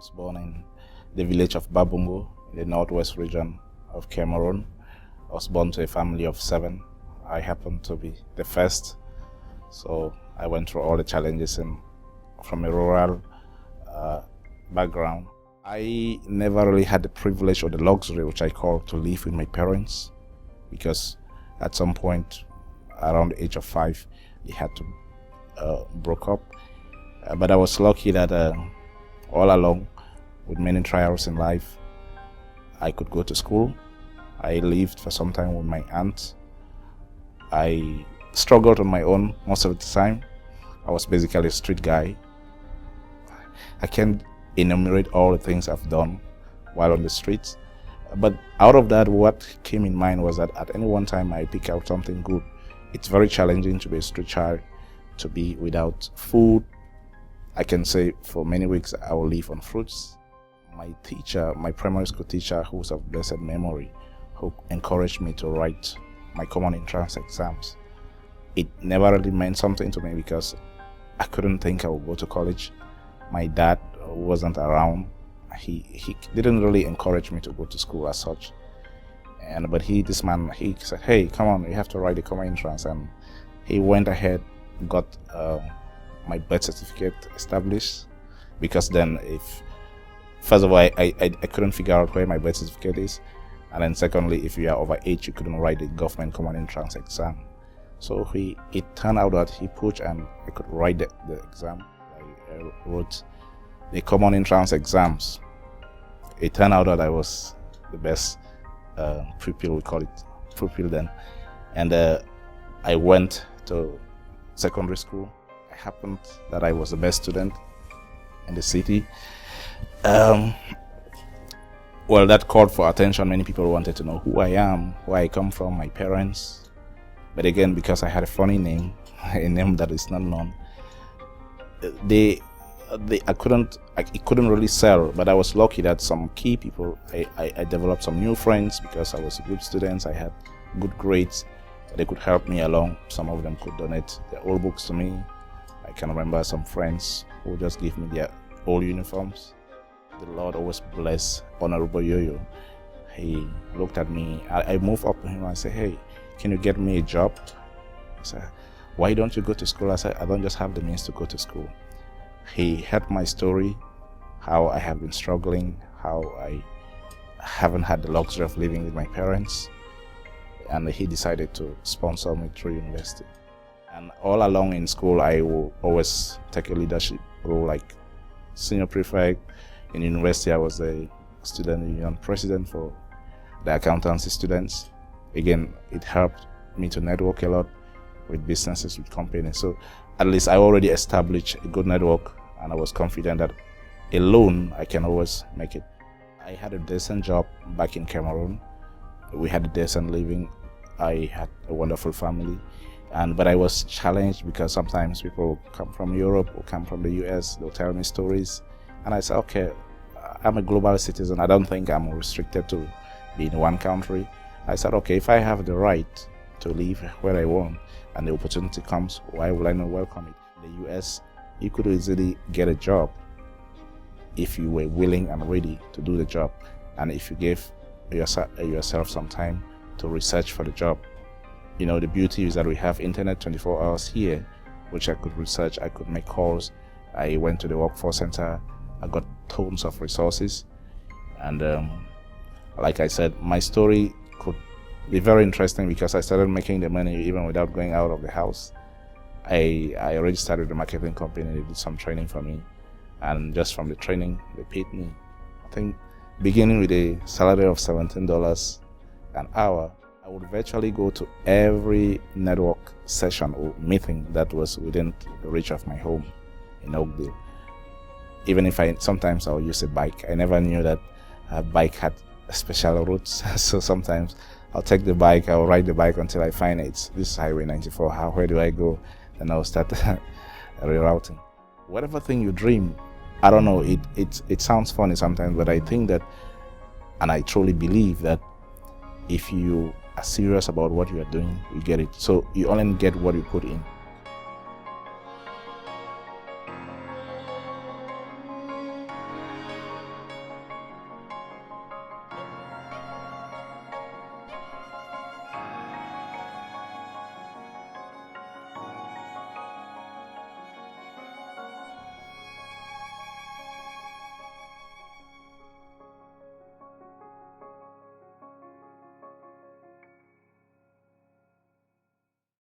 was born in the village of Babungo in the northwest region of Cameroon. I was born to a family of 7. I happened to be the first, so I went through all the challenges from a rural background. I never really had the privilege or the luxury, which I call, to live with my parents, because at some point around the age of 5, they had to broke up. But I was lucky that all along, with many trials in life, I could go to school. I lived for some time with my aunt. I struggled on my own most of the time. I was basically a street guy. I can't enumerate all the things I've done while on the streets. But out of that, what came in mind was that at any one time I pick out something good. It's very challenging to be a street child, to be without food. I can say for many weeks I will live on fruits. My teacher, my primary school teacher, who was of blessed memory, who encouraged me to write my common entrance exams. It never really meant something to me because I couldn't think I would go to college. My dad wasn't around. He didn't really encourage me to go to school as such. But this man said, "Hey, come on, you have to write the common entrance." And he went ahead, got my birth certificate established, because then first of all, I couldn't figure out where my birth certificate is, and then secondly, if you are over age, you couldn't write the government common entrance exam. So it turned out that he pushed and I could write the exam. I wrote the common entrance exams. It turned out that I was the best pupil, we call it pupil then, and I went to secondary school. It happened that I was the best student in the city. Well, that called for attention. Many people wanted to know who I am, where I come from, my parents. But again, because I had a funny name, a name that is not known, it couldn't really sell. But I was lucky that some key people, I developed some new friends because I was a good student. I had good grades. They could help me along. Some of them could donate their old books to me. I can remember some friends who just gave me their old uniforms. The Lord always bless Honorable Yo-Yo. He looked at me. I moved up to him and I said, "Hey, can you get me a job?" He said, "Why don't you go to school?" I said, "I don't just have the means to go to school." He heard my story, how I have been struggling, how I haven't had the luxury of living with my parents, and he decided to sponsor me through university. And all along in school, I will always take a leadership role, like senior prefect. In university, I was the student union president for the accountancy students. Again, it helped me to network a lot with businesses, with companies. So at least I already established a good network, and I was confident that alone I can always make it. I had a decent job back in Cameroon. We had a decent living. I had a wonderful family. But I was challenged because sometimes people will come from Europe or come from the US, they'll tell me stories. And I said, okay, I'm a global citizen. I don't think I'm restricted to be in one country. I said, okay, if I have the right to live where I want and the opportunity comes, why will I not welcome it? In the US, you could easily get a job if you were willing and ready to do the job, and if you gave yourself some time to research for the job. You know, the beauty is that we have internet 24 hours here, which I could research, I could make calls. I went to the workforce center, I got tons of resources, and like I said, my story could be very interesting because I started making the money even without going out of the house. I already started the marketing company. They did some training for me, and just from the training, they paid me, I think, beginning with a salary of $17 an hour. I would virtually go to every network session or meeting that was within the reach of my home in Oakville. Even if sometimes I'll use a bike. I never knew that a bike had special routes. So sometimes I'll take the bike, I'll ride the bike until I find this is Highway 94. Where do I go? Then I'll start rerouting. Whatever thing you dream, I don't know, it sounds funny sometimes, but I think that, and I truly believe that if you are serious about what you are doing, you get it. So you only get what you put in.